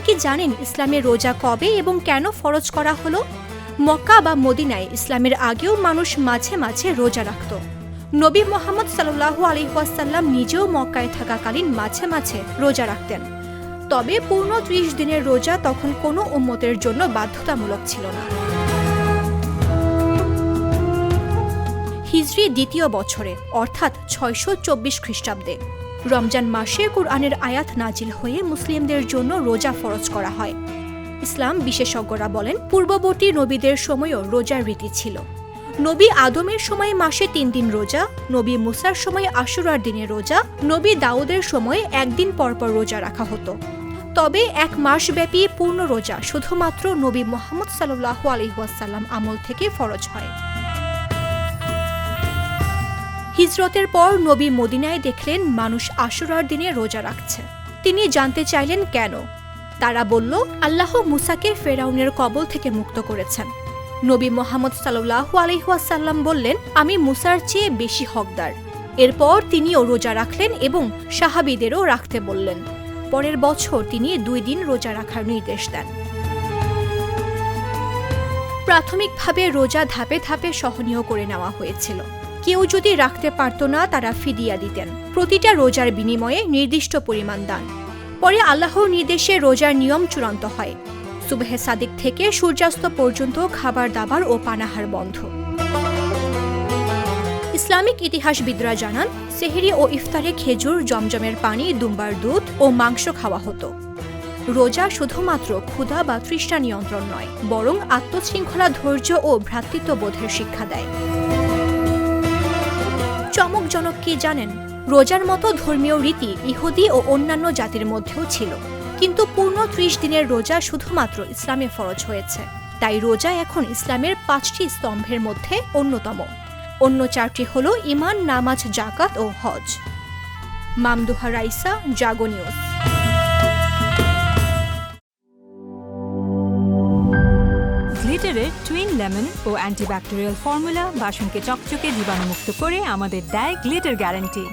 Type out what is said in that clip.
কি জানেন ইসলামে রোজা কবে এবং কেন ফরজ করা হলো? মক্কা বা মদিনায় ইসলামের আগেও মানুষ মাঝে মাঝে রোজা রাখত। নবী মুহাম্মদ সাল্লাল্লাহু আলাইহি ওয়াসাল্লাম নিজেও মক্কায় থাকাকালীন মাঝে মাঝে রোজা রাখতেন। তবে পূর্ণ ৩০ দিনের রোজা তখন কোনো উম্মতের জন্য বাধ্যতামূলক ছিল না। হিজরি দ্বিতীয় বছরে অর্থাৎ ৬২৪ খ্রিস্টাব্দে রমজান মাসে কুরআনের আয়াত নাজিল হয়ে মুসলিমদের জন্য রোজা ফরজ করা হয়। ইসলাম বিশেষজ্ঞরা বলেন, পূর্ববর্তী নবীদের সময়ও রোজার রীতি ছিল। নবী আদমের সময় মাসে ৩ দিন রোজা, নবী মুসার সময় আশুরার দিনে রোজা, নবী দাউদের সময় একদিন পরপর রোজা রাখা হতো। তবে এক মাসব্যাপী পূর্ণ রোজা শুধুমাত্র নবী মুহাম্মদ সাল্লাল্লাহু আলাইহি ওয়াসাল্লাম আমল থেকে ফরজ হয়। হিজরতের পর নবী মদিনায় দেখলেন মানুষ আশুরার দিনে রোজা রাখছে। তিনি জানতে চাইলেন কেন। তারা বলল, আল্লাহ মুসাকে ফেরাউনের কবল থেকে মুক্ত করেছেন। নবী মুহাম্মদ সাল্লাল্লাহু আলাইহি ওয়াসাল্লাম বললেন, আমি মুসার চেয়ে বেশি হকদার। এরপর তিনিও রোজা রাখলেন এবং সাহাবীদেরও রাখতে বললেন। পরের বছর তিনি ২ দিন রোজা রাখার নির্দেশ দেন। প্রাথমিকভাবে রোজা ধাপে ধাপে সহনীয় করে নেওয়া হয়েছিল। কেউ যদি রাখতে পারত না, তারা ফিদিয়া দিতেন, প্রতিটা রোজার বিনিময়ে নির্দিষ্ট পরিমাণ দান। পরে আল্লাহর নির্দেশে রোজার নিয়ম চূড়ান্ত হয়। সুবহে সাদিক থেকে সূর্যাস্ত পর্যন্ত খাবার দাবার ও পানাহার বন্ধ। ইসলামিক ইতিহাসবিদরা জানান, সেহরি ও ইফতারে খেজুর, জমজমের পানি, দুম্বার দুধ ও মাংস খাওয়া হতো। রোজা শুধুমাত্র ক্ষুধা বা তৃষ্ণা নিয়ন্ত্রণ নয়, বরং আত্মশৃঙ্খলা, ধৈর্য ও ভ্রাতৃত্ববোধের শিক্ষা দেয়। চমকজনক কি জানেন? রোজার মতো ধর্মীয় রীতি ইহুদি ও অন্যান্য জাতির মধ্যেও ছিল, কিন্তু পূর্ণ ৩০ দিনের রোজা শুধুমাত্র ইসলামে ফরজ হয়েছে। তাই রোজা এখন ইসলামের ৫টি স্তম্ভের মধ্যে অন্যতম। অন্য ৪টি হল ঈমান, নামাজ, যাকাত ও হজ। মামদুহা রাইসা, জাগো নিউজ। গ্লিটারের টুইন লেমন ও অ্যান্টিব্যাকটেরিয়াল ফর্মুলা বাসনকে চকচকে জীবাণুমুক্ত করে আমাদের দেয় গ্লিটার গ্যারান্টি।